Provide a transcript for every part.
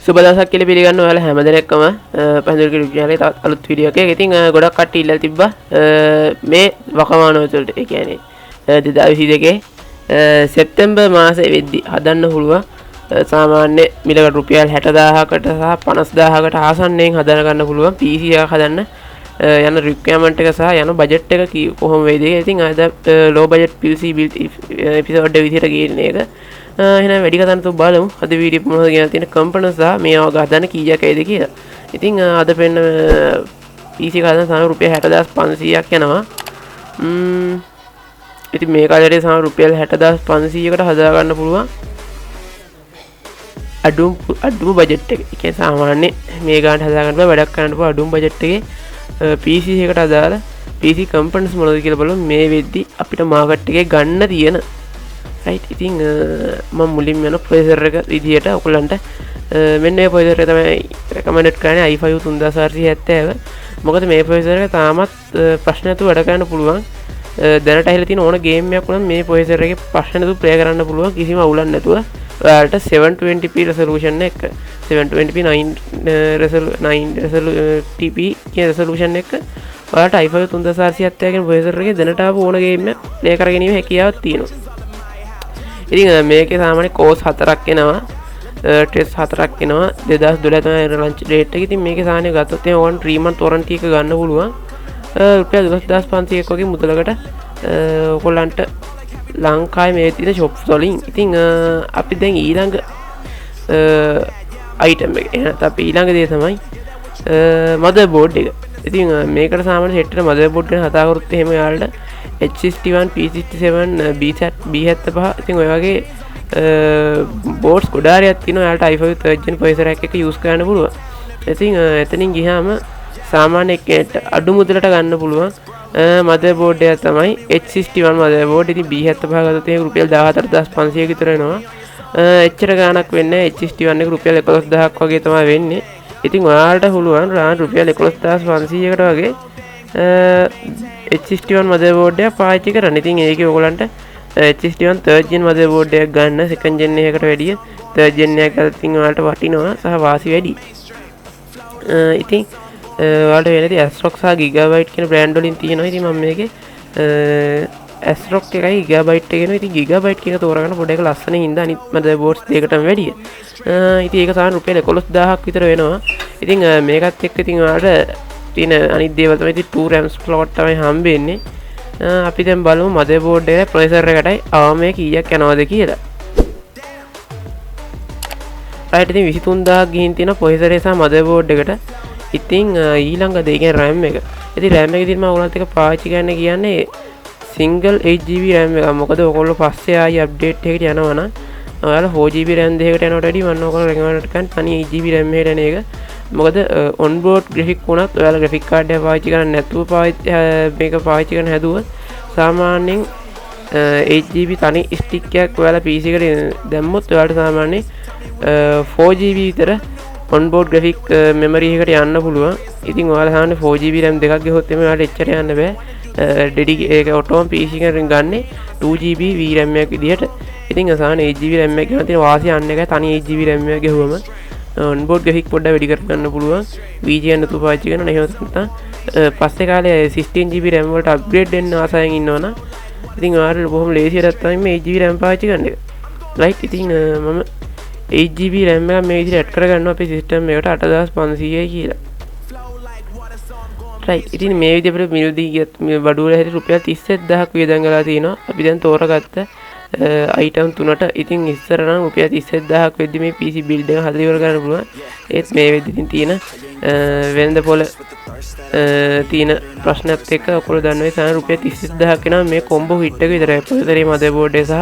සුබ දවසක් කියලා පිළිගන්න ඔයාලා හැමදෙනෙක්ම පහඳුරු කිලු channel එකේ තවත් අලුත් වීඩියෝ එකක්. ඉතින් ගොඩක් කට්ටිය ඉල්ලලා තිබ්බා මේ වකවානුව වලට. ඒ කියන්නේ 2022 සැප්තැම්බර් මාසෙ වෙද්දි හදන්න පුළුවන් සාමාන්‍ය මිලකට රුපියල් 60000කට සහ 50000කට ආසන්නයෙන් හදා ගන්න පුළුවන් PC එකක් හදන්න යන රික්වයර්මන්ට් එක සහ යන බජට් එක කොහොම වේද? ඉතින් අද low budget PC build episode එක විදිහට ගේන එක. එහෙනම් වැඩි කතා නැතුව බලමු අද වීඩියෝ එක මොනවද කියන තියෙන කම්පොනන්ට්ස් සහ මේවා ගන්න කීයක් ඇයිද කියලා. ඉතින් අද පෙන්න PC එක හදන්න සාමාන්‍ය රුපියල් 60500ක් යනවා. ඉතින් මේ කාලේ සාමාන්‍ය රුපියල් 60500කට හදා ගන්න පුළුවන් අඩුම බජට් එක. ඒ කියන්නේ සාමාන්‍ය මේ ගානට හදා ගන්න බෑ වැඩක් කරන්න පුළුවන් අඩුම බජට් එකේ PC එකකට අදාළ PC කම්පොනන්ට්ස් මොනවද කියලා බලමු මේ වෙද්දි අපිට මාකට් එකේ ගන්න තියෙන. right ඉතින් මම මුලින්ම යන ප්‍රොසෙසර් එක විදියට ඔයගලන්ට මෙන්න මේ ප්‍රොසෙසර් එක තමයි රෙකමෙන්ඩඩ් කරන්නේ i5 3670. මොකද මේ ප්‍රොසෙසර් එක තාමත් ප්‍රශ්න නැතුව වැඩ කරන්න පුළුවන්. දැනට ඇහිලා තියෙන ඕන ගේම් එකක් වුණත් මේ ප්‍රොසෙසර් එකේ ප්‍රශ්න නැතුව ප්ලේ කරන්න පුළුවන් කිසිම අවුලක් නැතුව. ඔයාලට 720p resolution එක 720p 920p කියන resolution එක ඔයාලට i5 3670 කියන ප්‍රොසෙසර් එකේ දැනට ආපු ඕන ගේම් එකක් ප්ලේ කරගැනීමේ හැකියාවක් තියෙනවා. ඉතින් මේකේ සාමාන්‍ය කෝස් 4ක් එනවා ටෙස්ට් 4ක් එනවා 2012 තමයි ලොන්ච් ඩේට් එක. ඉතින් මේකේ සාමාන්‍ය ගත්තොත් එහෙනම් ඕන 3 month warranty එක ගන්න පුළුවන් රුපියල් 12500ක් වගේ මුදලකට ඔයගොල්ලන්ට ලංකාවේ මේ තියෙන shops වලින්. ඉතින් අපි දැන් ඊළඟ item එක එහෙනම් අපි ඊළඟ දේ තමයි motherboard එක. ඉතින් මේකට සාමාන්‍ය set වෙන motherboard ගැන කතා කරොත් එහෙම යාළුවට H61 P67 B75 ඉතින් ඔය වගේ බෝඩ්ස් ගොඩාරියක් තියෙනවා. යාළුවට i5 3rd gen processor එකක් use කරන්න පුළුවන්. ඉතින් එතනින් ගියාම සාමාන්‍ය එකකට අඩු මුදලට ගන්න පුළුවන් motherboard එක තමයි H61 motherboard. ඉතින් B75 ගත්තොත් ඒක රුපියල් 14500 විතර වෙනවා. එච්චර ගාණක් වෙන්නේ H61 එක රුපියල් 11000ක් වගේ තමයි වෙන්නේ. ඉතින් ඔයාලට පුළුවන් රුපියල් 11500කට වගේ H61 motherboard එක පාවිච්චි කරන්න. ඉතින් ඒකේ ඔයගලන්ට H61 3rd gen motherboard එකක් ගන්න 2nd gen එකකට වැඩිය 3rd gen එකක් ගත්තොත් ඉතින් ඔයාලට වටිනවා සහ වාසි වැඩි. ඉතින් ඔයාලට වෙනදී ASRock සහ Gigabyte කියන බ්‍රෑන්ඩ් වලින් තියෙනවා. ඉතින් මම මේකේ ASRock එකයි Gigabyte එකේනවා. ඉතින් Gigabyte කියන තෝරගන්න පොඩ්ඩක් ලස්සනින් ඉඳ අනිත් motherboards දෙකටම වැඩිය. ඉතින් ඒක සාමාන්‍ය රුපියල් 11000ක් විතර වෙනවා. ඉතින් මේකත් එක්ක ඉතින් ඔයාලට තියෙන අනිත් දේවල් තමයි ඉතින් 2 RAM slot තමයි හම්බෙන්නේ. අපි දැන් බලමු motherboard එකේ processor එකටයි අවම කීයක් යනවද කියලා. right ඉතින් 23000ක් ගිහින් තියෙන processor එක සහ motherboard එකට. ඉතින් ඊළඟ දේ කියන්නේ RAM එක. ඉතින් RAM එක ඉතින් මම ඔයගලන්ට එක පාවිච්චි කරන්න කියන්නේ single 8GB RAM එකක්. මොකද ඔයගොල්ලෝ පස්සේ ආයි update එකකට යනවා නම් ඔයාලා 4GB RAM දෙකකට යනවට වැඩිය මම ඔයගොල්ලෝ recommend කරන්නේ තනි 8GB RAM එකකට යන එක. මොකද onboard graphic වුණත් ඔයාලා graphic card එක පාවිච්චි කරන්නේ නැතුව මේක පාවිච්චි කරන්න හැදුවොත් සාමාන්‍යයෙන් 8GB තනි stick එකක් ඔයාලා PC එකට දැම්මොත් ඔයාලට සාමාන්‍යයෙන් 4GB විතර onboard graphic memory එකට යන්න පුළුවන්. ඉතින් ඔයාලා සාමාන්‍ය 4GB RAM දෙකක් ගෙවුවොත් එමේ ඔයාලට එච්චර යන්න බෑ. ඒක ඔටෝම PC එකෙන් ගන්නේ 2GB VRAM එකක් විදිහට. ඉතින් සාමාන්‍ය 8GB RAM එකක් ගන්න තියෙන වාසිය අන්න එකයි තනි 8GB RAM එකක් ගෙවුවම onboard graphic පොඩ්ඩක් වැඩි කර ගන්න පුළුවන්. VGA නැතුව පාවිච්චි කරන එහෙම නැත්නම් පස්සේ කාලේ 16GB RAM වලට අප්ග්‍රේඩ් වෙන්න ආසයෙන් ඉන්නවනම් ඉතින් ඔයාලට බොහොම ලේසියට තමයි මේ 8GB RAM පාවිච්චි කරන එක. right ඉතින් මම 8GB RAM එක මේ විදිහට ඇඩ් කරගන්නවා අපේ සිස්ටම් එකට 8500යි කියලා. right ඉතින් මේ විදිහට අපිට මිලදී ගියත් මේ බඩුවල හැටි රුපියල් 37000ක් වියදම් කරලා තිනවා. අපි දැන් තෝරගත්ත item තුනට. ඉතින් ඉස්සර නම් රුපියල් 37000ක් වෙද්දි මේ PC build එක හදලා ඉවර කරන්න පුළුවන්. ඒත් මේ වෙද්දි ඉතින් තියෙන වෙනද පොළ තියෙන ප්‍රශ්නත් එක්ක ඔයගොල්ලෝ දන්නවා සාමාන්‍ය රුපියල් 37000ක් වෙනවා මේ කොම්බෝ හිට් එක විතරයි. පොතේ motherboard එක සහ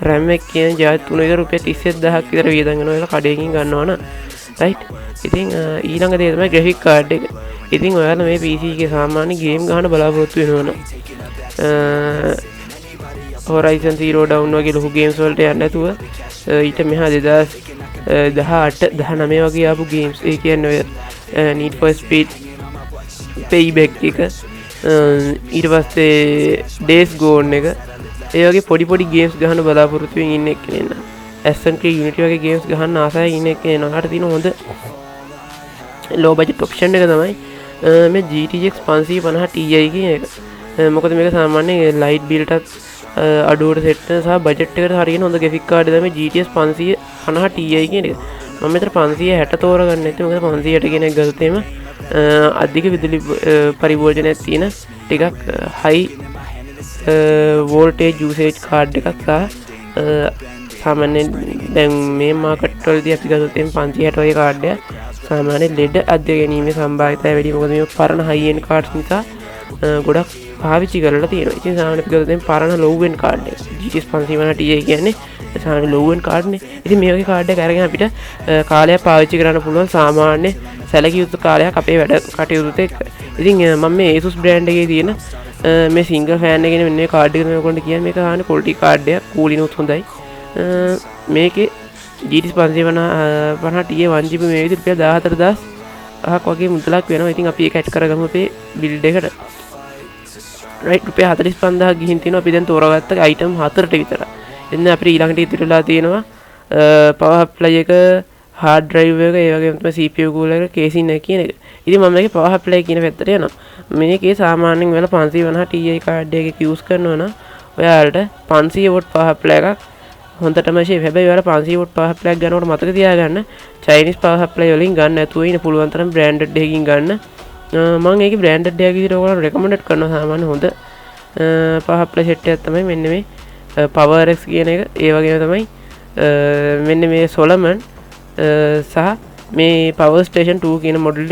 RAM එක කියන ජාති තුන විතර රුපියල් 37000ක් විතර වියදම් කරනවා. ඒක කඩේකින් ගන්නවා නම් right. ඉතින් ඊළඟ දේ තමයි graphic card එක. ඉතින් ඔයාලා මේ PC එකේ සාමාන්‍ය ගේම් ගහන බලාපොරොත්තු වෙනවනම් Horizon Zero Dawn වගේ ලොකු ගේම්ස් වලට යන්න නැතුව ඊට මෙහා 2018 19 වගේ ආපු ගේම්ස් ඒ කියන්නේ ඔය Need for Speed Payback එක ඊට පස්සේ Days Gone එක ඒ වගේ පොඩි ගේම්ස් ගහන බලාපොරොත්තු වෙමින් ඉන්න එක්කෙනෙක් SNK Unity වගේ ගේම්ස් ගහන්න ආසයි ඉන්න කෙනාට තියෙන හොඳ low budget option එක තමයි මේ GTX 550 Ti කියන එක. මොකද මේක සාමාන්‍යයෙන් light bill එකත් අඩුවට සෙට් වෙන සහ බජට් එකට හරියන හොඳ graphic card එක තමයි GTX 550 Ti කියන එක. මම මෙතන 560 තෝරගන්න නැති මොකද 560 කියන එක ගත්තොත් එහෙම අධික විදුලි පරිභෝජනයක් තියෙන ටිකක් high voltage usage card එකක් සහ සාමාන්‍යයෙන් දැන් මේ මාකට් වලදී අපි ගත්තොත් එහෙම 560 වගේ කාඩ් එක සාමාන්‍යයෙන් LED අධ්‍ය ගැනීමේ සම්භාවිතය වැඩි. මොකද මේ පරණ high end cards නිසා ගොඩක් පාවිච්චි කරලා තියෙනවා. ඉතින් සාමාන්‍යයෙන් අපි ගත්තොත් එහෙම පරණ low end card එක GTX 550 Ti කියන්නේ සාමාන්‍ය low end card නේ. ඉතින් මේ වගේ කාඩ් එක අරගෙන අපිට කාලයක් පාවිච්චි කරන්න පුළුවන් සාමාන්‍ය සැලකිය යුතු කාලයක් අපේ වැඩ කටයුතුත් එක්ක. ඉතින් මම මේ Asus brand එකේ තියෙන මේ single fan එකේ මෙන්න මේ කාඩ් එක මේකට කියන්නේ මේක හානේ quality කාඩ් එකක් කූලින් උත් හොඳයි. මේකේ GTX 550 Ti 1GB මේ විදිහට රුපියල් 14000ක් වගේ මුදලක් වෙනවා. ඉතින් අපි ඒක ඇඩ් කරගමු අපේ බිල්ඩ් එකට. රයිට් රුපියල් 45000ක් ගිහින් තියෙනවා. අපි දැන් තෝරාගත්ත item 4ට විතර. එන්න අපිට ඊළඟට ඉතිරිලා තියෙනවා power supply එක, hard drive එක, ඒ වගේම තමයි CPU cooler එක, casing එක කියන එක. ඉතින් මම මේකේ power supply කියන පැත්තට යනවා. මේකේ සාමාන්‍යයෙන් වෙන 550 Ti කාඩ් එකක use කරනවා නම් ඔයාලට 500 watt power supply එකක් හොඳටම ෂේප්. හැබැයි ඔයාලා 500 watt power supply එකක් ගන්නකොට මතක තියාගන්න Chinese power supply වලින් ගන්න නැතුව ඉන්න පුළුවන් තරම් branded එකකින් ගන්න. මම ඒකේ branded එකක් විදිහට ඔයාලට recommended කරනවා. සාමාන්‍ය හොඳ power supply set එකක් තමයි මෙන්න මේ PowerX කියන එක. ඒ වගේම තමයි මෙන්න මේ Solomon සහ මේ Power Station 2 කියන මොඩල්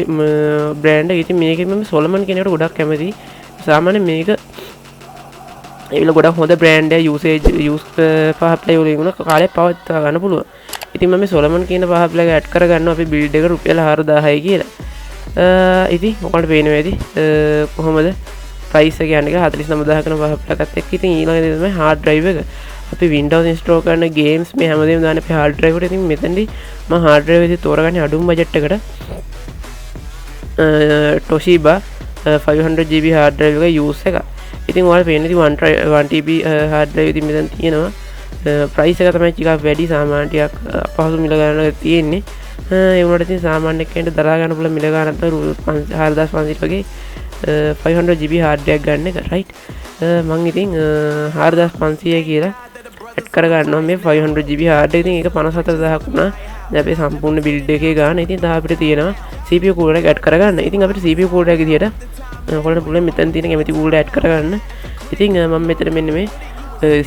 බ්‍රෑන්ඩ් එක. ඉතින් මේකෙන් මම Solomon කියන එකට ගොඩක් කැමතියි. සාමාන්‍යයෙන් මේක ඒවිල ගොඩක් හොඳ බ්‍රෑන්ඩ් එක use power supply වලින් උන කාලයක් පවත්වා ගන්න පුළුවන්. ඉතින් මම මේ Solomon කියන power supply එක ඇඩ් කරගන්නවා අපේ build එක රුපියල් 4000යි කියලා. ඉතින් ඔයාලට පේනවා ඇති කොහොමද price එක යන්නේ 49000 කරන power supply එකත් එක්ක. ඉතින් ඊළඟ දේ තමයි hard drive එක. අපි Windows install කරන games මේ හැමදේම දාන්නේ අපේ hard drive එකට. ඉතින් මෙතනදී මම hard drive එකේ තෝරගන්නේ අඩුම budget එකට Toshiba 500GB hard drive එක use එක. ඉතින් ඔයාලා පේන්නේ 1TB hard drive ඉතින් මෙතන තියෙනවා. price එක තමයි ටිකක් වැඩි, සාමාන්‍ය ටිකක් අපහසු මිල ගන්නක තියෙන්නේ. ඒ වුණාට ඉතින් සාමාන්‍ය කෙනෙක්ට දරා ගන්න පුළුවන් මිල ගන්නත් 4500 වගේ 500GB hard drive ගන්න එක. right මම ඉතින් 4500 කියලා ඇඩ් කරගන්නවා මේ 500GB hard drive. ඉතින් ඒක 54000ක් වුණා. දැන් අපේ සම්පූර්ණ build එකේ ගාන. ඉතින් තව අපිට තියෙනවා CPU cooler එක ඇඩ් කරගන්න. ඉතින් අපිට CPU cooler එක විදියට ඔයාලට පුළුවන් මෙතන තියෙන කැමති cooler ඇඩ් කරගන්න. ඉතින් මම මෙතන මෙන්න මේ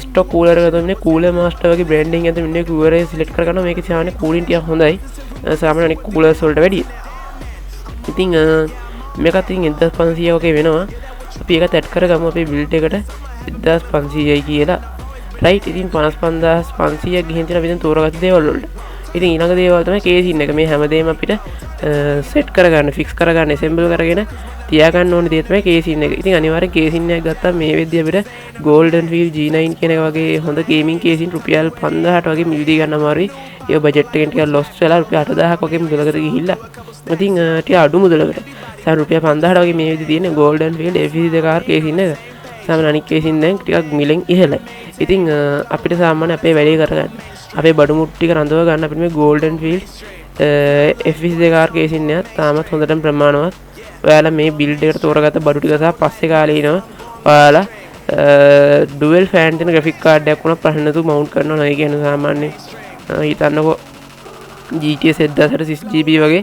stock cooler එක තමයි cooler master වගේ branding එකෙන් මෙන්න cooler එක select කරගන්නවා. මේකේ සාමාන්‍ය cooling ටිකක් හොඳයි සාමාන්‍ය අනිත් coolers වලට වැඩිය. ඉතින් මේකත් ඉතින් 1500 වගේ වෙනවා. අපි ඒකත් ඇඩ් කරගමු අපේ build එකට 1500යි කියලා. right ඉතින් 55500 ගිහින් තියෙන අපි දැන් තෝරාගත්ත දේවල් වලට. ඉතින් ඊළඟ දේවල් තමයි casing එක. මේ හැමදේම අපිට set කරගන්න, fix කරගන්න, assemble කරගෙන තියාගන්න ඕනේ දේ තමයි casing එක. ඉතින් අනිවාර්යෙන් casing එකක් ගත්තාම මේ වෙද්දී අපිට golden wheel G9 කියන එක වගේ හොඳ gaming casing රුපියල් 5000ට වගේ මිලදී ගන්න අමාරුයි. ඒ බජට් එකෙන් ටිකක් loss වෙලා රුපියල් 8000ක් වගේ මුදලකට ගිහිල්ලා. ඉතින් ටික අඩු මුදලකට සාමාන්‍ය රුපියල් 5000ට වගේ මේ වෙද්දී තියෙන golden wheel FE2 car casing එක. සාමාන්‍ය අනික් casing දැන් ටිකක් මිලෙන් ඉහළයි. ඉතින් අපිට සාමාන්‍ය අපේ වැඩේ කරගන්න, අපේ බඩු මුට්ටු ටික රඳව ගන්න අපිට මේ golden wheel FE2 car casing එක තාමත් හොඳටම ප්‍රමාණවත්. ඔයාලා මේ build එකට තෝරාගත්ත බඩු ටික සහ පස්සේ කාලේ එනවා ඔයාලා dual fan තියෙන graphic card එකක් වුණා ප්‍රශ්න නැතුව mount කරනවා නයි කියන සාමාන්‍යයෙන් හිතන්නකෝ GTX 1060 6GB වගේ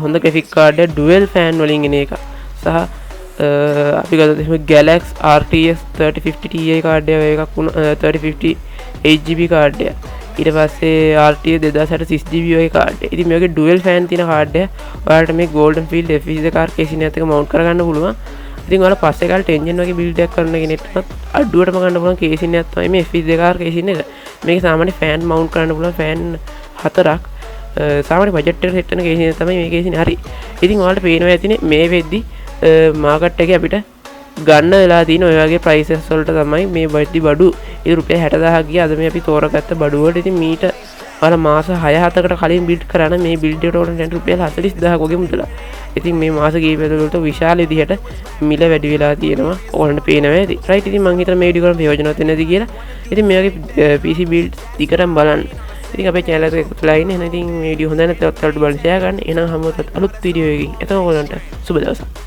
හොඳ graphic card එක dual fan වලින් එන එක. සහ අපි ගත්තොත් එහෙම Galaxy RTX 3050 Ti card එකක් වුණා 3050 8GB card එක. ඊට පස්සේ RTX 2060 6GB වගේ card එක. ඉතින් මේකේ dual fan තියෙන card එක ඔයාලට මේ golden field FE2 car casing එකත් එක්ක mount කරගන්න පුළුවන්. ඉතින් ඔයාලා පස්සේ කාලේ tension වගේ build එකක් කරන කෙනෙක්ට අඩුවටම ගන්න පුළුවන් casing එකක් තමයි මේ FE2 car casing එක. මේක සාමාන්‍ය fan mount කරන්න පුළුවන් fan 4ක් සාමාන්‍ය budget එකට set වෙන casing එක තමයි මේ casing හරි. ඉතින් ඔයාලට පේනවා ඇතිනේ මේ වෙද්දි මාකට් එකේ අපිට ගන්න වෙලා තියෙන ඔය වගේ prices වලට තමයි මේ බඩු ඒ රුපියල් 60000ක් ගියා. අද මේ අපි තෝරාගත්ත බඩු වලට ඉතින් මීට ඔයාලා මාස 6-7කට කලින් බිල්ඩ් කරන මේ බිල්ඩ් එකට උඩ දැන් රුපියල් 40000ක් වගේ මුදල. ඉතින් මේ මාස කීපය තුළට විශාල විදිහට මිල වැඩි වෙලා තියෙනවා. ඔයාලට පේනවා ඇති. right ඉතින් මම හිතන මේ වීඩියෝ කරන ප්‍රයෝජනවත් වෙන්නේ නැති කියලා. ඉතින් මේ වගේ PC build දිගටම බලන්න. ඉතින් අපේ channel එකට එකතු වෙලා ඉන්න. එහෙනම් ඉතින් මේ වීඩියෝ හොඳ නැත්නම් ඔයාලට බලන්න share කරන්න. එහෙනම් හැමෝටත් අලුත් වීඩියෝ එකකින් එතන ඔයගලන්ට සුබ දවසක්.